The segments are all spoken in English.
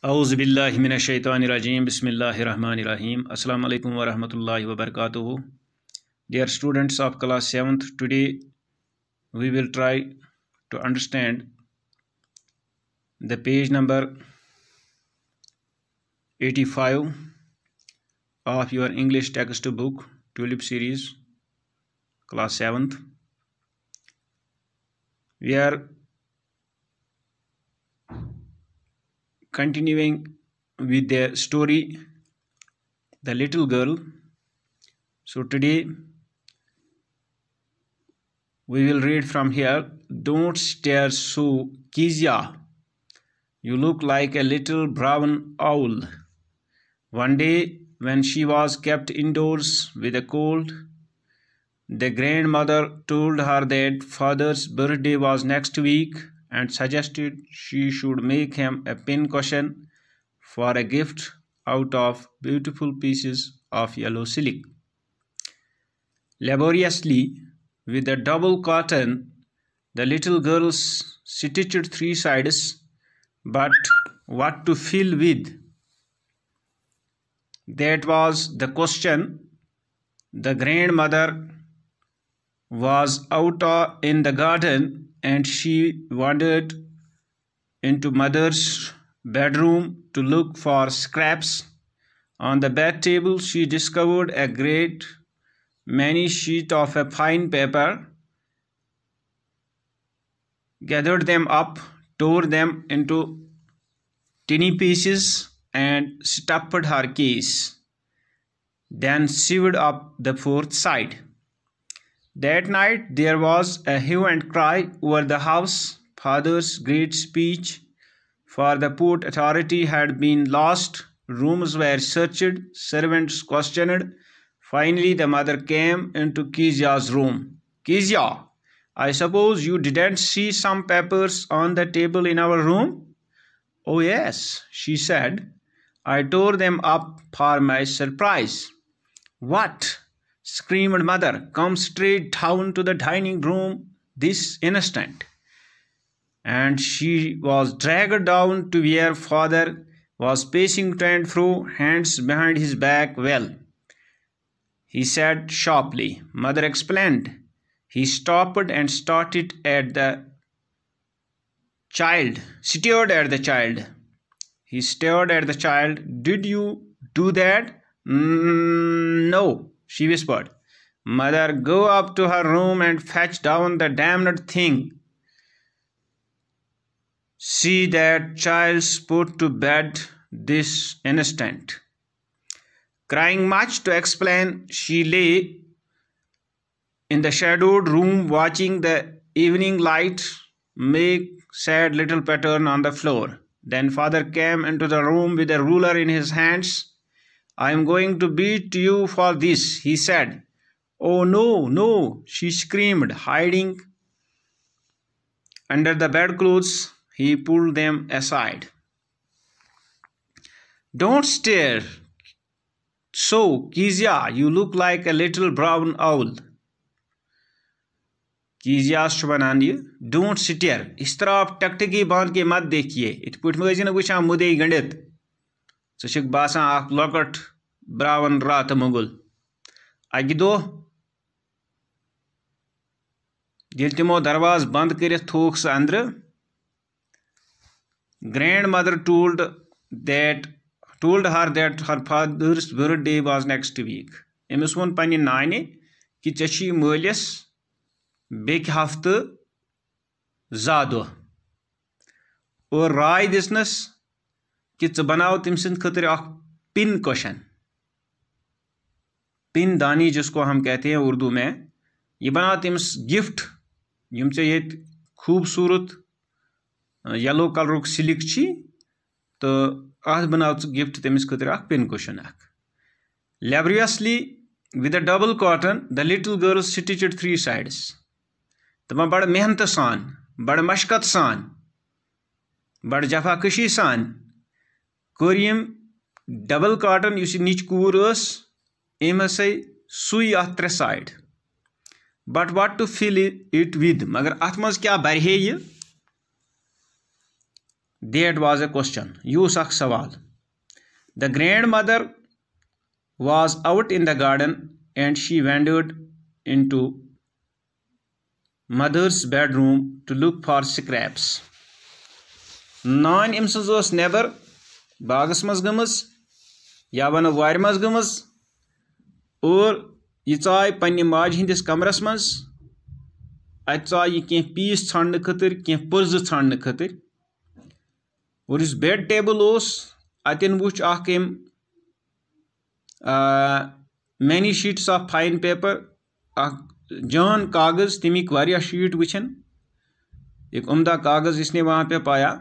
औज़ुबिल्लाहि मिनश्शैतानिर्रजीम बिस्मिल्लाहिर्रहमानिर्रहीम अस्सलामु अलैकुम वरहमतुल्लाहि वबरकातुहू। Dear students of class 7th, today we will try to understand the page number 85 of your English textbook Tulip series class 7th. We are continuing with the story The Little Girl. So today we will read from here. Don't stare so, Kezia. You look like a little brown owl. One day when she was kept indoors with a cold, the grandmother told her that father's birthday was next week and suggested she should make him a pincushion for a gift out of beautiful pieces of yellow silk. Laboriously, with a double cotton, the little girl stitched three sides, but what to fill with? That was the question. The grandmother was out in the garden and she wandered into mother's bedroom to look for scraps. On the bed table she discovered a great many sheets of a fine paper, gathered them up, tore them into tiny pieces and stuffed her case, then sewed up the fourth side. That night there was a hue and cry over the house. Father's great speech for the Port Authority had been lost. Rooms were searched, servants questioned. Finally the mother came into Kezia's room. Kezia, I suppose you didn't see some papers on the table in our room? Oh yes, she said. I tore them up for my surprise. What? Screamed mother. Come straight down to the dining room this instant. And she was dragged down to where father was pacing to and fro, hands behind his back. Well, he said sharply. Mother explained. He stopped and stared at the child. He stared at the child. Did you do that? No, she whispered. Mother, go up to her room and fetch down the damned thing. See that child's put to bed this instant. Crying much to explain, she lay in the shadowed room watching the evening light make sad little pattern on the floor. Then father came into the room with a ruler in his hands. I am going to beat you for this, he said. Oh no, no, she screamed, hiding under the bedclothes. He pulled them aside. Don't stare so, Kezia, you look like a little brown owl. Kezia शुभनान ये don't stare. इस तरह आप टकटकी बांध के मत देखिए. इत पुट मज़ी न वुचान मुदे गंडित. सशिक बासा आख लॉकट ब्रावन रात मुगल. आगे दो. दिल तिमो दरवाज बंद करित थोक स अंदर. Grandmother told her that her father's birthday was next week. Emis won pani nani ki chachi molis bek hafte zado. और राय दिसनस कि च बनाओ तम सिंद खतर अख पिन क्वेश्चन. पिन दानी जिसको हम कहते हैं उर्दू में. ये बनाओ तम्स गिफ्ट यम चे ये खूबसूरत येलो कलर सिल्क छी तो अह बनाओ गिफ्ट तमिस खतर अख पिन क्वेश्चन अख. Laboriously with a double cotton the little girl stitched three sides. तमा बड़ मेहनत सान, बड़ मशकत सान, बड़ जफाकशी सान कोर यम डबल कॉटन युस नीच कूर एम हसा सुई अथ त्रे side. But what to fill it with, मगर अथ मज क्या बरहे ये. That was a question. Yus akh sawal. The grandmother was out in the garden and she wandered into mother's bedroom to look for scraps. Nan imsans os neber bagas mas gëmٕژ या वनो वारि मज गëmٕژ और ये चाय पन्ने माज हिंदिस कमरस मज अत चाय ये कह पीस छाड़ने खतर कह पुर्ज छाड़ने खतर और इस बेड टेबल ओस अतन वुच अख एम many sheets of fine paper अख जान कागज तमिक वारिया शीट वुचन एक उम्दा कागज इसने वहां पे पाया.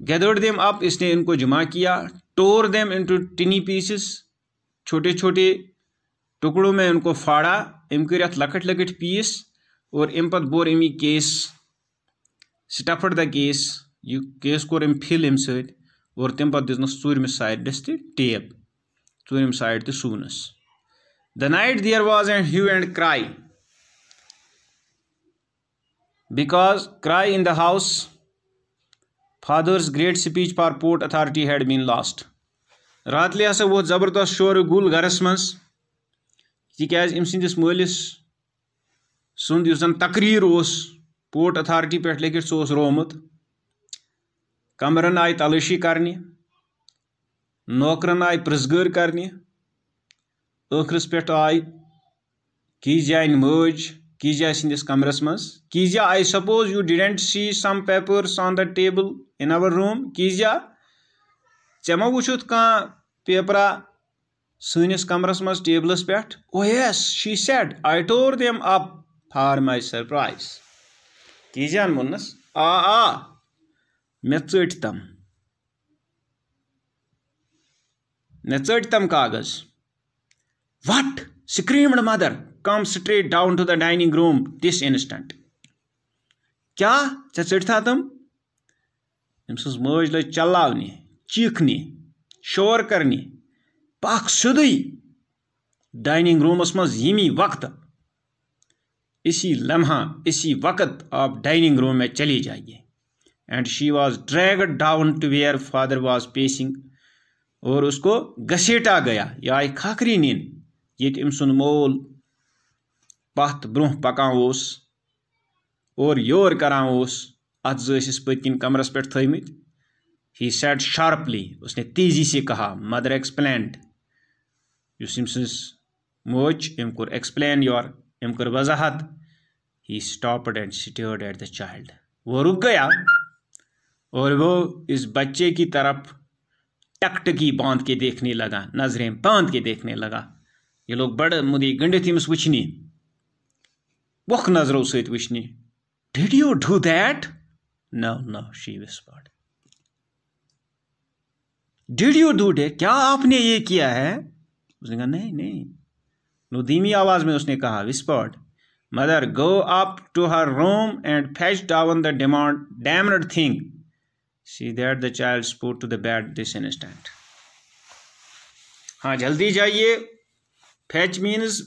Gathered them up, इसने इनको जमा किया. Tore them into tiny pieces, छोटे छोटे टुकड़ों में उनको फाड़ा. इम कर लकट लकट पीस और इम पत bore Emmy case stuffed the case यह केस कोर इम फिल इम सत और तम पत दिसनस चूरम साइडस ते टेप चूरम साइड ते सूनस. The night there was a hue and cry because cry in the house. Father's great speech for Port Authority had been lost. रातले हसा वो जबरदस्त शोर गुल घरस मज तिकाज इम सिंदिस मलिस सुंद युस जन तकरीर ओस पोर्ट अथॉरिटी पे लिखित सो रोमुत. कमरन आय तलाशी करने नौकरन आय प्रिजगर करने ٲखरस पे आय कीजान मज कीजा सिंदिस कमरस मज. कीजा I suppose you didn't see some papers on the table in our room. कीजा चे मा वुचुत कह पेपरा सनिस कमरस मज टेबलस पे. Oh yes she said I tore them up for my surprise. कीजान मुन्नस आ मे चट तम कागज. What? Screamed mother. Come straight down to the dining room this instant. क्या चढ़ता तुम अम्स मज लग चलावने चीखने शोर करने पाक सुदुई डाइनिंग रूमस मज यमी वक्त. इसी लम्हा इसी वक्त आप डाइनिंग रूम में चली जाइए. And she was dragged down to where father was pacing. और उसको घसीटा गया या आई खाखरी नींद ये अमसुन मोल पत ब्रोह पकान और योर करान अत जस पत्किन कमरस पे थमित. ही सेड शार्पली उसने तेजी से कहा. मदर एक्सप्लेन्ड युस अमसस मोज अम कोर एक्सप्लेन योर अम कर वजाहत. He stopped and stared at the child. वो रुक गया और वो इस बच्चे की तरफ टकटकी बांध के देखने लगा नजरें बांध के देखने लगा. ये लोग बड़ मुदी गंडित अमस वुचनी वख नजरों सत वुचनी. Did you do that? No no she whispered. Did you do that? क्या आपने ये किया है? उसने कहा नहीं नहीं. नो धीमी आवाज में उसने कहा whispered. Mother go up to her room and fetch down the damned thing. See that the child spoke to the bed this instant. हाँ जल्दी जाइए. Fetch means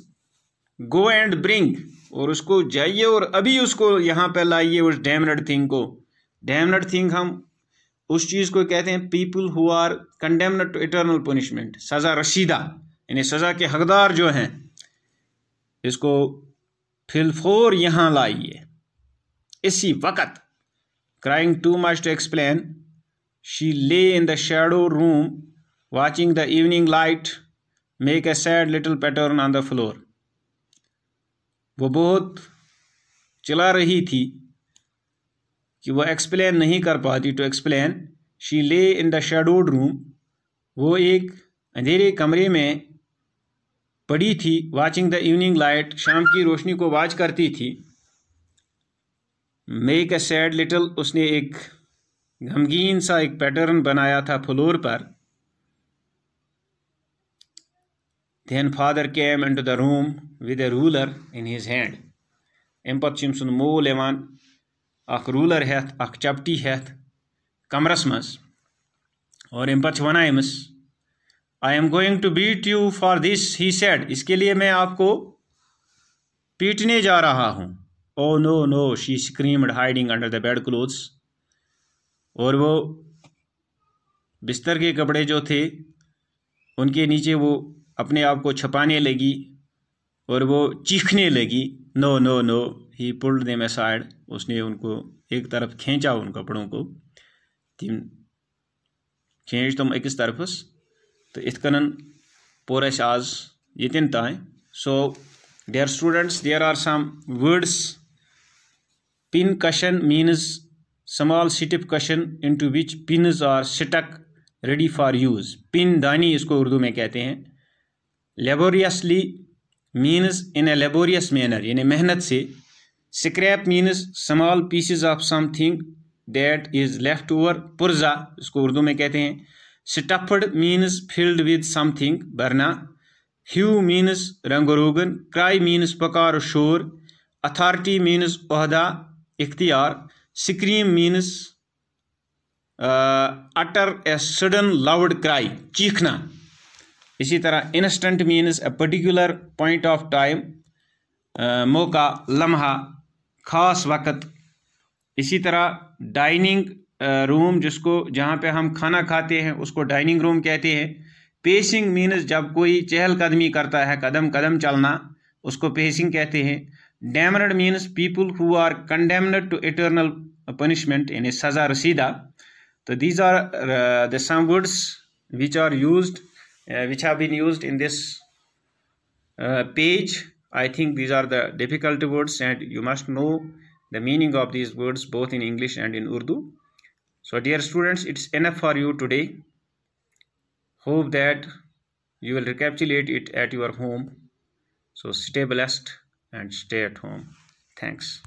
go and bring और उसको जाइए और अभी उसको यहाँ पे लाइए उस डैम्ड थिंग को. डैम्ड थिंग हम उस चीज़ को कहते हैं people who are condemned to eternal punishment. सज़ा रशीदा यानी सज़ा के हकदार जो हैं इसको फिलफोर यहाँ लाइए इसी वक्त. Crying too much to explain she lay in the shadow room watching the evening light make a sad little pattern on the floor. वो बहुत चिल्ला रही थी कि वो एक्सप्लेन नहीं कर पाती. To explain she lay in the shadowed room. वो एक अंधेरे कमरे में पड़ी थी. वाचिंग द इवनिंग लाइट शाम की रोशनी को वाच करती थी. मेक अ सैड लिटिल उसने एक गमगीन सा एक पैटर्न बनाया था फ्लोर पर. Then father came into the room with a ruler in his hand. अम पत अमसुन मोल यवान अख रूलर हेथ अख चपटी हेथ कमरस मज और अम पत वनान अमस I am going to beat you for this, he said. इसके लिए मैं आपको पीटने जा रहा हूँ. Oh no no, she screamed hiding under the bedclothes. और वो बिस्तर के कपड़े जो थे उनके नीचे वो अपने आप को छुपाने लगी और वो चीखने लगी, no no no, he pulled them aside, उसने उनको एक तरफ खींचा, उन कपड़ों को तिम खींच तुम अकिस तरफस। तो इत कन पोर अस आज यतिन तान। So dear students, there are some words. Pin cushion means small stiff cushion into which pins are stuck ready for use। Pin दानी इसको उर्दू में कहते हैं। laboriously means in a laborious manner, यानी मेहनत से। scrap means small pieces of something that is left over। पुर्जा इसको उर्दू में कहते हैं। stuffed means filled with something, भरना। hue means रंग रोगन। cry means पुकार शोर। authority means ओहदा, इख्तियार। scream means utter a sudden loud cry, चीखना। इसी तरह instant means a particular point of time, मौका, लम्हा, खास वक़्त। इसी तरह डाइनिंग रूम, जिसको जहाँ पे हम खाना खाते हैं उसको डाइनिंग रूम कहते हैं। पेसिंग मीन्स जब कोई चहलकदमी करता है, कदम कदम चलना, उसको पेसिंग कहते हैं। Damned means people who are condemned to eternal punishment, यानी सज़ा रसीदा। तो these are the some words which are used, which have been used in this page. I think these are the difficult words and you must know the meaning of these words both in English and in Urdu. So dear students, it's enough for you today. Hope that you will recapitulate it at your home. So stay blessed and stay at home. Thanks.